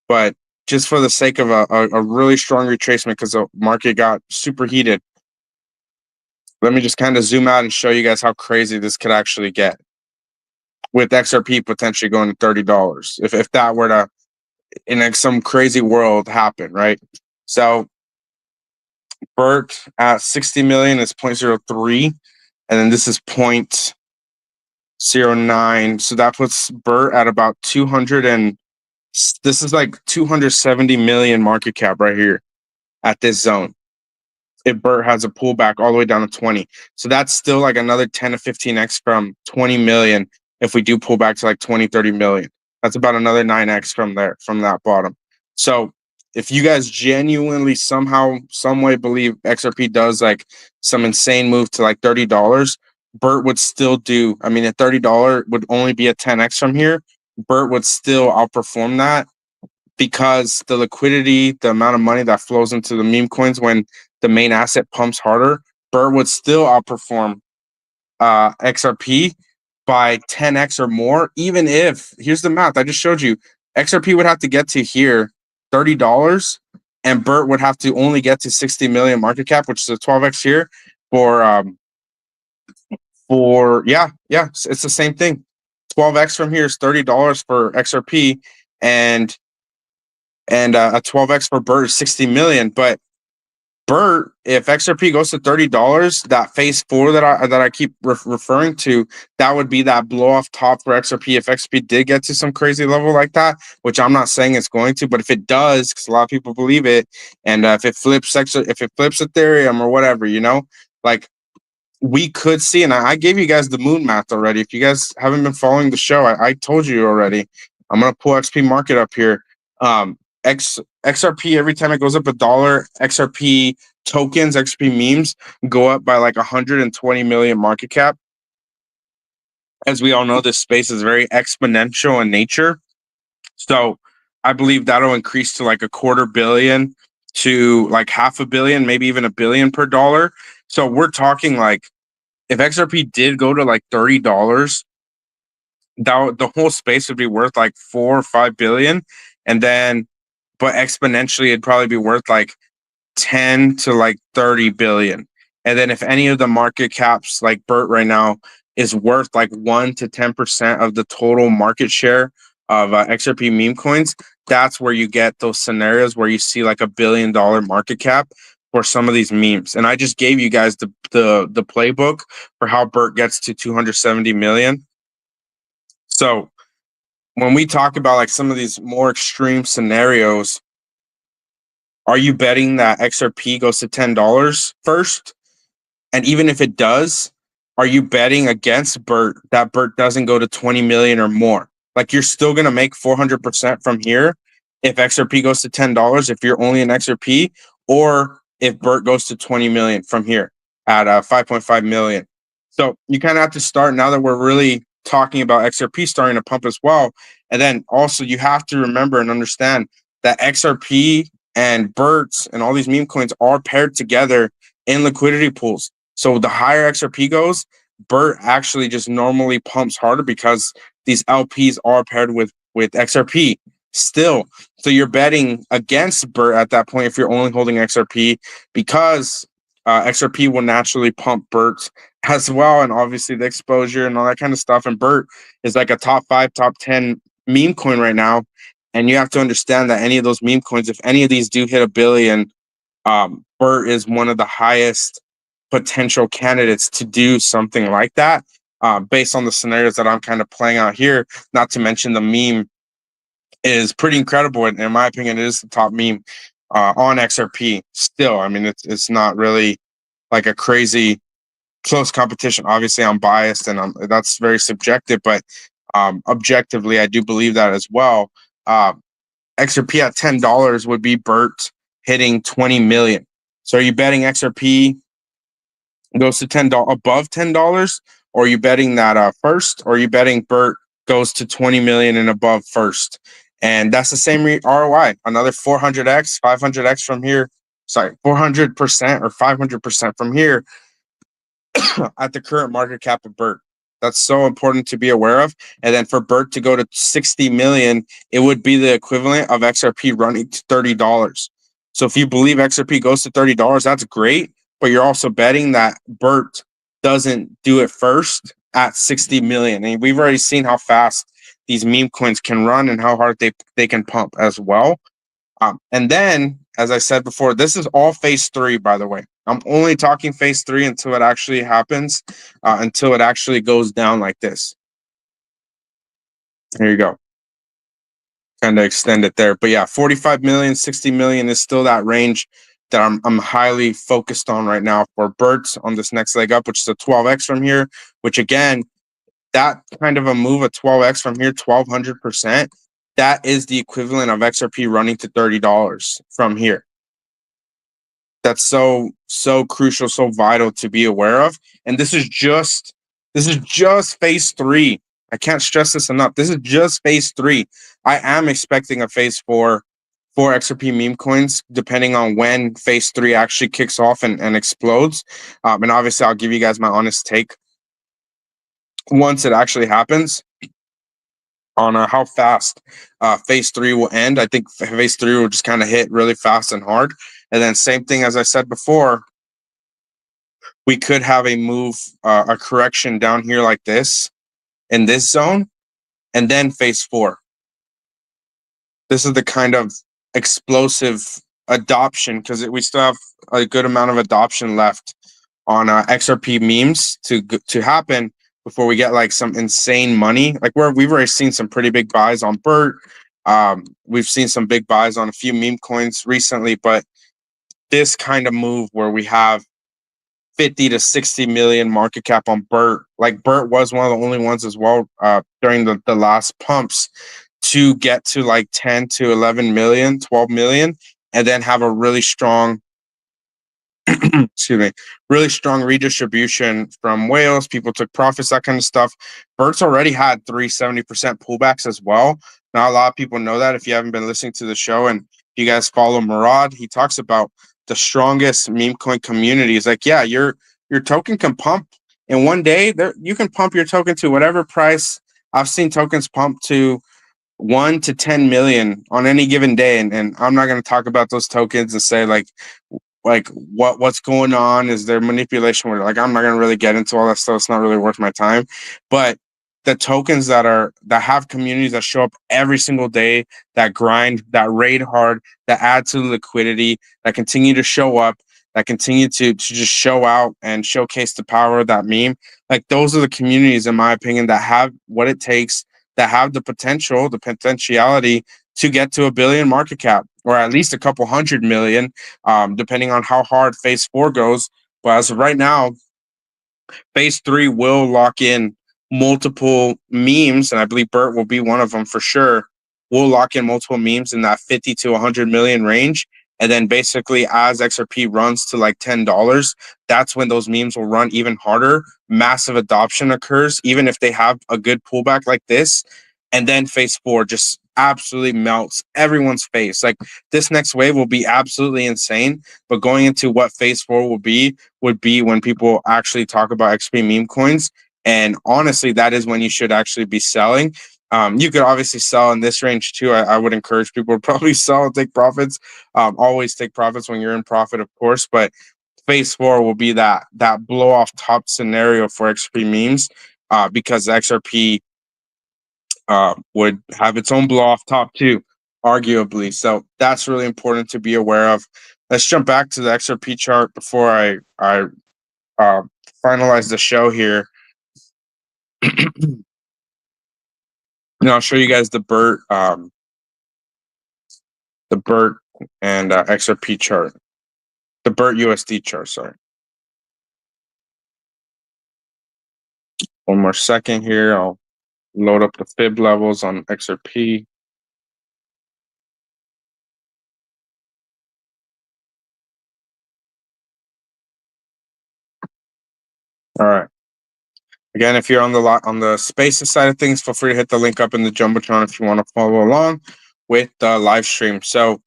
but just for the sake of a really strong retracement because the market got super heated. Let me just kind of zoom out and show you guys how crazy this could actually get with XRP potentially going to $30 if that were to in like some crazy world happen, right? So Bert at 60 million is 0.03, and then this is 0.09. So that puts Bert at about 200 and this is like 270 million market cap right here at this zone. If Bert has a pullback all the way down to 20. So that's still like another 10 to 15x from 20 million if we do pull back to like 20, 30 million. That's about another 9x from there, from that bottom. So if you guys genuinely somehow, some way believe XRP does like some insane move to like $30, Bert would still do, I mean, a $30 would only be a 10x from here. Bert would still outperform that because the liquidity, the amount of money that flows into the meme coins when the main asset pumps harder, Bert would still outperform XRP by 10x or more, even if, here's the math I just showed you, XRP would have to get to here $30 and Bert would have to only get to 60 million market cap, which is a 12x here it's the same thing. 12x from here is $30 for XRP and a 12x for Bert is 60 million. But Bert, if XRP goes to $30, that phase 4 that I keep referring to, that would be that blow off top for XRP. If XRP did get to some crazy level like that, which I'm not saying it's going to, but if it does, because a lot of people believe it, and if it flips Ethereum or whatever, like we could see, and I gave you guys the moon math already. If you guys haven't been following the show, I told you already. I'm gonna pull XP market up here. XRP every time it goes up $1, XRP tokens, XRP memes go up by like 120 million market cap. As we all know, this space is very exponential in nature. So I believe that'll increase to like $250 million to like $500 million, maybe even $1 billion per dollar. So we're talking like if XRP did go to like $30, the whole space would be worth like 4 or 5 billion, and then but exponentially it'd probably be worth like 10 to like 30 billion. And then if any of the market caps like Bert right now is worth like 1 to 10% of the total market share of XRP meme coins, that's where you get those scenarios where you see like $1 billion market cap for some of these memes. And I just gave you guys the playbook for how Bert gets to 270 million. So when we talk about like some of these more extreme scenarios, are you betting that XRP goes to $10 first? And even if it does, are you betting against Bert that Bert doesn't go to 20 million or more? Like you're still going to make 400% from here if XRP goes to $10 if you're only in XRP, or if Bert goes to 20 million from here at 5.5 million. So you kind of have to start now that we're really talking about XRP starting to pump as well. And then also you have to remember and understand that XRP and Berts and all these meme coins are paired together in liquidity pools. So the higher XRP goes, Bert actually just normally pumps harder because these LPs are paired with XRP still. So you're betting against Bert at that point if you're only holding XRP because XRP will naturally pump Bert as well. And obviously the exposure and all that kind of stuff. And Bert is like a top 5, top 10 meme coin right now. And you have to understand that any of those meme coins, if any of these do hit $1 billion, Bert is one of the highest potential candidates to do something like that, based on the scenarios that I'm kind of playing out here. Not to mention the meme is pretty incredible. And in my opinion, it is the top meme on XRP still. I mean, it's not really like a crazy close competition. Obviously, I'm biased and that's very subjective, but objectively, I do believe that as well. XRP at $10 would be Bert hitting 20 million. So are you betting XRP goes to $10 above $10, or are you betting that first, or are you betting Bert goes to 20 million and above first? And that's the same ROI, another 400x, 500x from here. Sorry, 400% or 500% from here at the current market cap of Bert. That's so important to be aware of. And then for Bert to go to 60 million, it would be the equivalent of XRP running to $30. So if you believe XRP goes to $30, that's great. But you're also betting that Bert doesn't do it first at 60 million. And we've already seen how fast these meme coins can run and how hard they can pump as well. And then, as I said before, this is all phase three, by the way. I'm only talking phase three until it actually happens, until it actually goes down like this. Here you go. Kind of extend it there. But yeah, 45 million, 60 million is still that range that I'm highly focused on right now for Bert's on this next leg up, which is a 12x from here, which again, that kind of a move, a 12x from here, 1200%, that is the equivalent of XRP running to $30 from here. That's so crucial, so vital to be aware of. And this is just phase three. I can't stress this enough. This is just phase three. I am expecting a phase four for XRP meme coins, depending on when phase three actually kicks off and explodes. And obviously, I'll give you guys my honest take once it actually happens on how fast phase three will end. I think phase three will just kind of hit really fast and hard. And then same thing as I said before, we could have a move, a correction down here like this in this zone, and then phase four. This is the kind of explosive adoption because we still have a good amount of adoption left on XRP memes to happen before we get like some insane money. Like we've already seen some pretty big buys on Bert. We've seen some big buys on a few meme coins recently, but this kind of move where we have 50 to 60 million market cap on Bert, like Bert was one of the only ones as well during the last pumps to get to like 10 to 11 million, 12 million, and then have a really strong excuse me, really strong redistribution from whales. People took profits, that kind of stuff. Bert's already had 370% pullbacks as well. Not a lot of people know that. If you haven't been listening to the show and you guys follow Murad, he talks about the strongest meme coin community. Is like, yeah, your token can pump in one day. There, you can pump your token to whatever price. I've seen tokens pump to 1 to 10 million on any given day, and I'm not going to talk about those tokens and say like what's going on, is there manipulation with it? Like I'm not gonna really get into all that stuff. It's not really worth my time. But the tokens that have communities that show up every single day, that grind, that raid hard, that add to the liquidity, that continue to show up, that continue to just show out and showcase the power of that meme, like those are the communities in my opinion that have what it takes, that have the potentiality to get to a billion market cap, or at least a couple 100 million, depending on how hard phase four goes. But as of right now, phase three will lock in multiple memes, and I believe Bert will be one of them for sure. We'll lock in multiple memes in that 50 to 100 million range. And then basically, as XRP runs to like $10, that's when those memes will run even harder. Massive adoption occurs, even if they have a good pullback like this. And then phase four just absolutely melts everyone's face. Like this next wave will be absolutely insane. But going into what phase four would be when people actually talk about XP meme coins. And honestly, that is when you should actually be selling. You could obviously sell in this range too. I would encourage people to probably sell and take profits. Always take profits when you're in profit, of course. But phase four will be that blow off top scenario for XP memes, because XRP would have its own blow off top too, arguably. So that's really important to be aware of. Let's jump back to the XRP chart before I finalize the show here. And I'll show you guys the Bert and XRP chart, the Bert USD chart. Sorry. One more second here. I'll load up the fib levels on XRP. All right. Again, if you're on the Spaces side of things, feel free to hit the link up in the Jumbotron if you want to follow along with the live stream. So,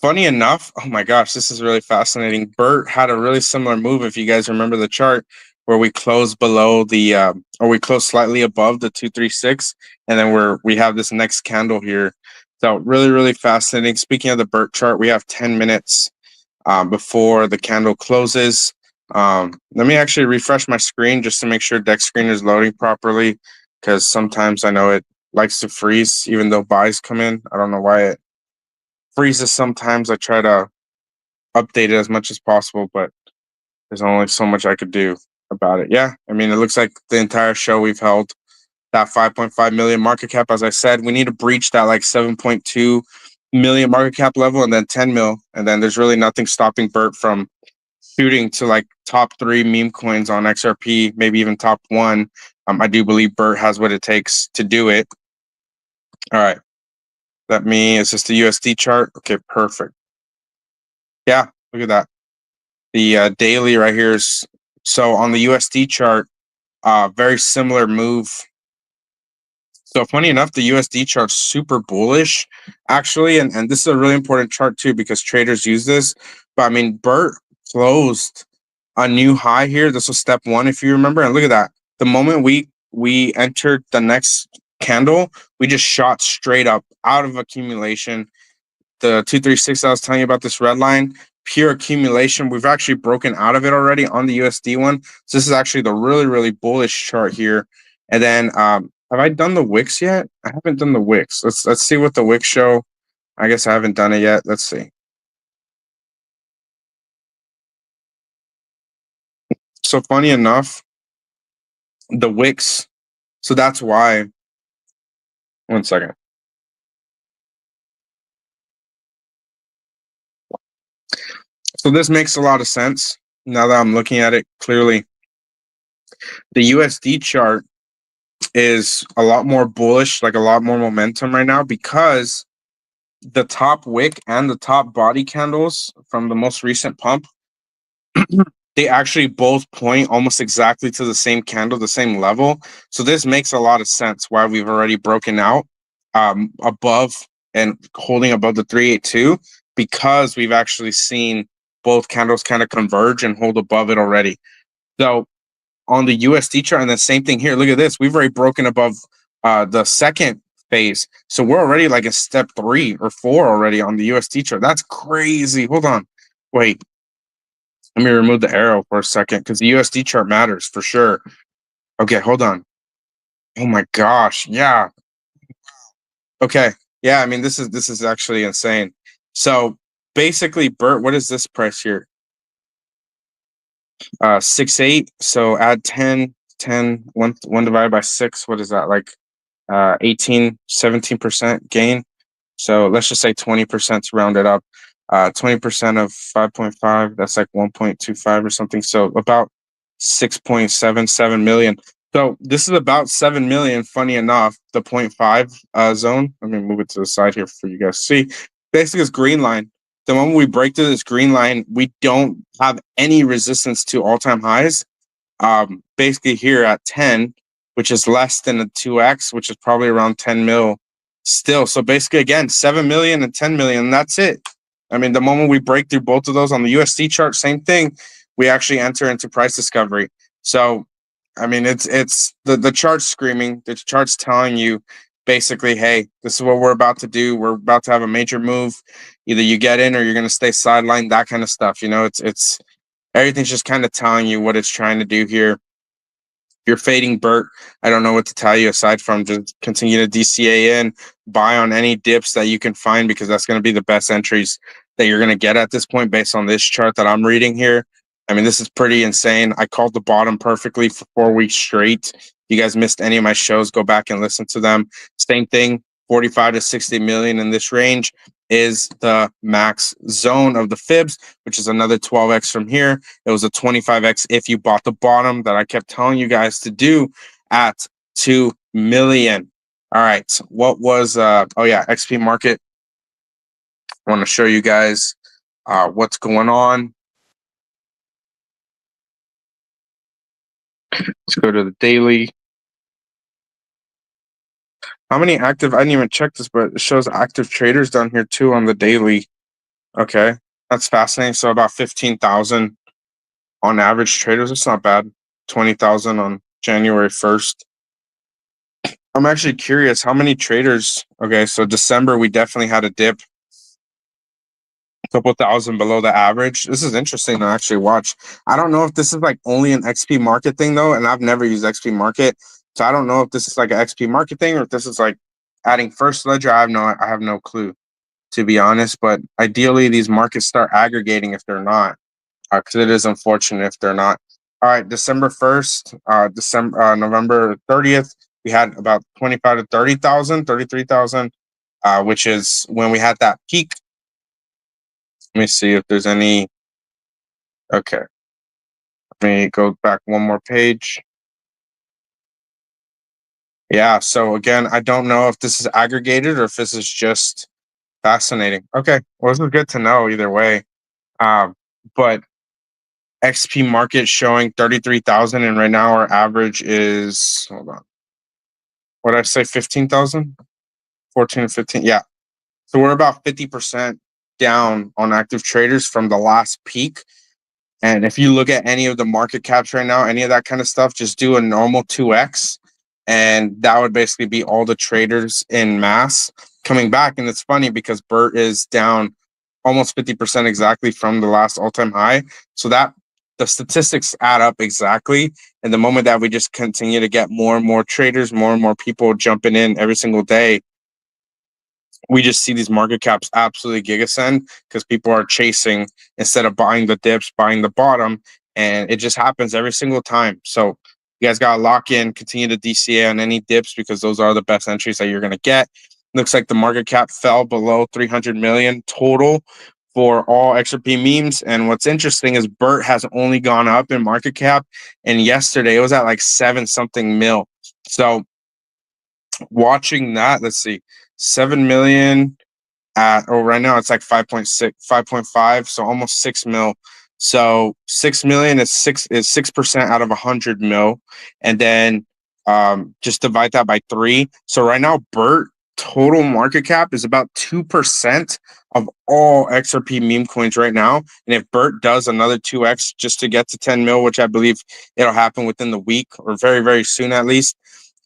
funny enough, oh my gosh, this is really fascinating. Bert had a really similar move. If you guys remember the chart, where we close below the or we close slightly above the 236, and then we have this next candle here. So really, really fascinating. Speaking of the Bert chart, we have 10 minutes before the candle closes. Let me actually refresh my screen just to make sure deck screen is loading properly, because sometimes I know it likes to freeze even though buys come in. I don't know why it freezes sometimes. I try to update it as much as possible, but there's only so much I could do about it. Yeah, I mean, it looks like the entire show we've held that 5.5 million market cap. As I said, we need to breach that like 7.2 million market cap level and then 10 mil. And then there's really nothing stopping Bert from shooting to like top 3 meme coins on XRP, maybe even top 1. I do believe Bert has what it takes to do it. All right. Is this the USD chart? Okay, perfect. Yeah, look at that. The daily right here is, so on the USD chart, very similar move. So funny enough, the USD chart's super bullish, actually, and this is a really important chart too because traders use this. But I mean, Bert closed a new high here. This was step 1, if you remember, and look at that. The moment we entered the next candle, we just shot straight up out of accumulation. The 236 I was telling you about, this red line, pure accumulation. We've actually broken out of it already on the USD one. So this is actually the really, really bullish chart here. And then have I done the wicks yet? I haven't done the wicks. Let's see what the wicks show. I guess I haven't done it yet. Let's see. So funny enough, the wicks. So that's why. One second. So this makes a lot of sense now that I'm looking at it clearly. The USD chart is a lot more bullish, like a lot more momentum right now, because the top wick and the top body candles from the most recent pump, they actually both point almost exactly to the same candle, the same level. So this makes a lot of sense why we've already broken out above and holding above the 382, because we've actually seen both candles kind of converge and hold above it already. So on the USD chart, and the same thing here. Look at this. We've already broken above the second phase. So we're already like in step 3 or 4 already on the USD chart. That's crazy. Hold on. Wait. Let me remove the arrow for a second because the USD chart matters for sure. Okay, hold on. Oh my gosh. Yeah. Okay. Yeah, I mean this is actually insane. So basically, Bert, what is this price here? 6.8. So add 10, 1 divided by 6. What is that? Like 18, 17% gain. So let's just say 20% to round it up. 20% of 5.5, that's like 1.25 or something. So about 6.77 million. So this is about 7 million. Funny enough, the 0.5 zone. Let me move it to the side here for you guys to see. Basically, it's green line. The moment we break through this green line, we don't have any resistance to all-time highs. Basically here at 10, which is less than a 2x, which is probably around 10 mil still. So basically, again, 7 million and 10 million, and that's it. I mean, the moment we break through both of those on the USD chart, same thing, we actually enter into price discovery. So, I mean, it's the chart's screaming, the chart's telling you basically, hey, this is what we're about to do. We're about to have a major move. Either you get in or you're going to stay sidelined, that kind of stuff. You know, it's everything's just kind of telling you what it's trying to do here. You're fading Bert. I don't know what to tell you aside from just continue to DCA in, buy on any dips that you can find, because that's going to be the best entries that you're going to get at this point based on this chart that I'm reading here. I mean, this is pretty insane. I called the bottom perfectly for 4 weeks straight. If you guys missed any of my shows, go back and listen to them. Same thing, 45 to 60 million in this range is the max zone of the fibs, which is another 12x from here. It was a 25x if you bought the bottom that I kept telling you guys to do at 2 million. All right, what was oh yeah, XP market. I want to show you guys what's going on. Let's go to the daily. How many active? I didn't even check this, but it shows active traders down here too on the daily. Okay, that's fascinating. So about 15,000 on average traders. It's not bad. 20,000 on January 1st. I'm actually curious how many traders. Okay, so December we definitely had a dip, a couple thousand below the average. This is interesting to actually watch. I don't know if this is like only an XP market thing though, and I've never used XP market, so I don't know if this is like an XP market thing or if this is like adding first ledger. I have no clue, to be honest. But ideally, these markets start aggregating if they're not, because it is unfortunate if they're not. All right, December 1st, November 30th, we had about 25 to 30,000, 33,000, which is when we had that peak. Let me see if there's any. Okay, let me go back one more page. Yeah, so again, I don't know if this is aggregated or if this is just fascinating. Okay, well, this is good to know either way. But XP market showing 33,000, and right now our average is, hold on, what did I say, 15,000? 14 or 15? Yeah. So we're about 50% down on active traders from the last peak. And if you look at any of the market caps right now, any of that kind of stuff, just do a normal 2x. And that would basically be all the traders in mass coming back. And it's funny because Bert is down almost 50% exactly from the last all-time high. So that the statistics add up exactly. And the moment that we just continue to get more and more traders, more and more people jumping in every single day, we just see these market caps absolutely gigasend because people are chasing instead of buying the dips, buying the bottom. And it just happens every single time. So you guys got to lock in, continue to DCA on any dips because those are the best entries that you're going to get. Looks like the market cap fell below 300 million total for all XRP memes. And what's interesting is Bert has only gone up in market cap. And yesterday it was at like 7 something mil. So watching that, let's see, 7 million at, oh, right now it's like 5.6, 5.5, so almost 6 mil. So 6 million is 6% out of 100 mil. And then just divide that by 3. So right now, Bert total market cap is about 2% of all XRP meme coins right now. And if Bert does another 2x just to get to 10 mil, which I believe it'll happen within the week or very, very soon at least,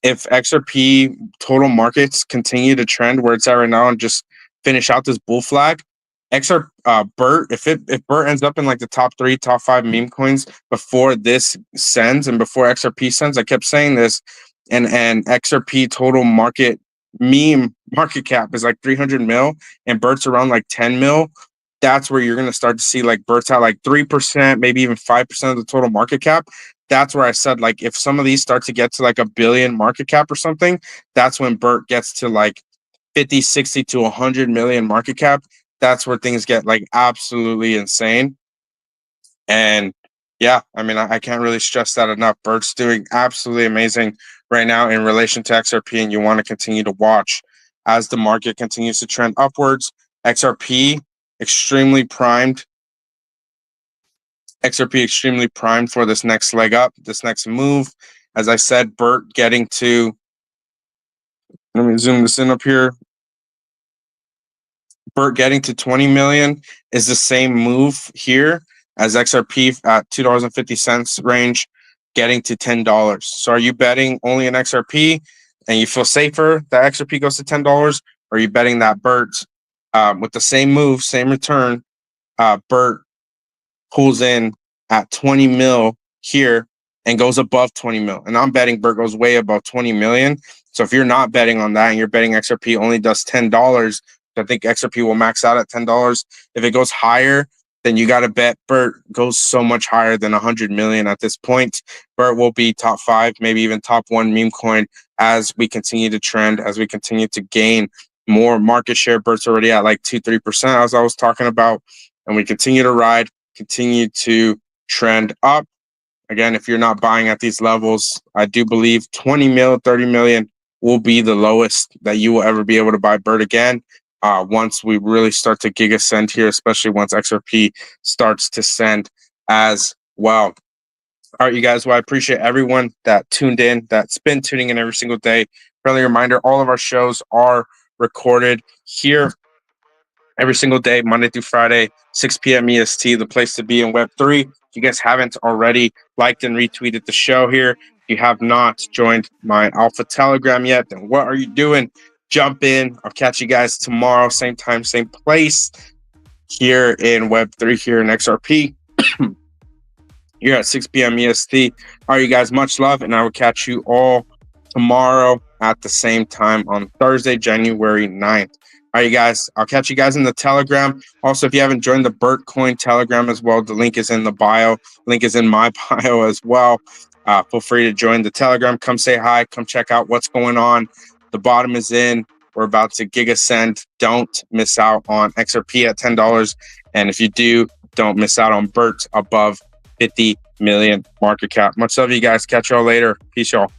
if XRP total markets continue to trend where it's at right now and just finish out this bull flag, Bert, if Bert ends up in like the top 3, top 5 meme coins before this sends and before XRP sends, I kept saying this, and XRP total meme market cap is like 300 mil and Bert's around like 10 mil. That's where you're gonna start to see like Bert's at like 3%, maybe even 5% of the total market cap. That's where I said, like, if some of these start to get to like $1 billion market cap or something, that's when Bert gets to like 50, 60 to 100 million market cap. That's where things get like absolutely insane. And yeah, I mean, I can't really stress that enough. Bert's doing absolutely amazing right now in relation to XRP, and you want to continue to watch as the market continues to trend upwards. XRP extremely primed. XRP extremely primed for this next leg up, this next move. As I said, Bert getting to, let me zoom this in up here. Bert getting to 20 million is the same move here as XRP at $2.50 range, getting to $10. So are you betting only an XRP and you feel safer that XRP goes to $10? Or are you betting that Bert, with the same move, same return, Bert pulls in at 20 mil here and goes above 20 mil? And I'm betting Bert goes way above 20 million. So if you're not betting on that and you're betting XRP only does $10, I think XRP will max out at $10. If it goes higher, then you got to bet Bert goes so much higher than 100 million at this point. Bert will be top 5, maybe even top 1 meme coin as we continue to trend, as we continue to gain more market share. Bert's already at like 2-3%, as I was talking about, and we continue to ride, continue to trend up. Again, if you're not buying at these levels, I do believe 20 mil, 30 million will be the lowest that you will ever be able to buy Bert again. Once we really start to giga send here, especially once XRP starts to send as well. All right, you guys. Well, I appreciate everyone that tuned in, that's been tuning in every single day. Friendly reminder, all of our shows are recorded here every single day, Monday through Friday, 6 p.m. EST, the place to be in Web3. If you guys haven't already liked and retweeted the show here, if you have not joined my Alpha Telegram yet, then what are you doing? Jump in. I'll catch you guys tomorrow, same time, same place, here in Web3, here in XRP. You're at 6 p.m. EST. All right, you guys, much love, and I will catch you all tomorrow at the same time on Thursday, January 9th. All right, you guys, I'll catch you guys in the Telegram. Also, if you haven't joined the Bert Coin Telegram as well, the link is in the bio. Link is in my bio as well. Feel free to join the Telegram. Come say hi. Come check out what's going on. The bottom is in. We're about to gigasend. Don't miss out on XRP at $10. And if you do, don't miss out on Bert above 50 million market cap. Much love, you guys. Catch y'all later. Peace, y'all.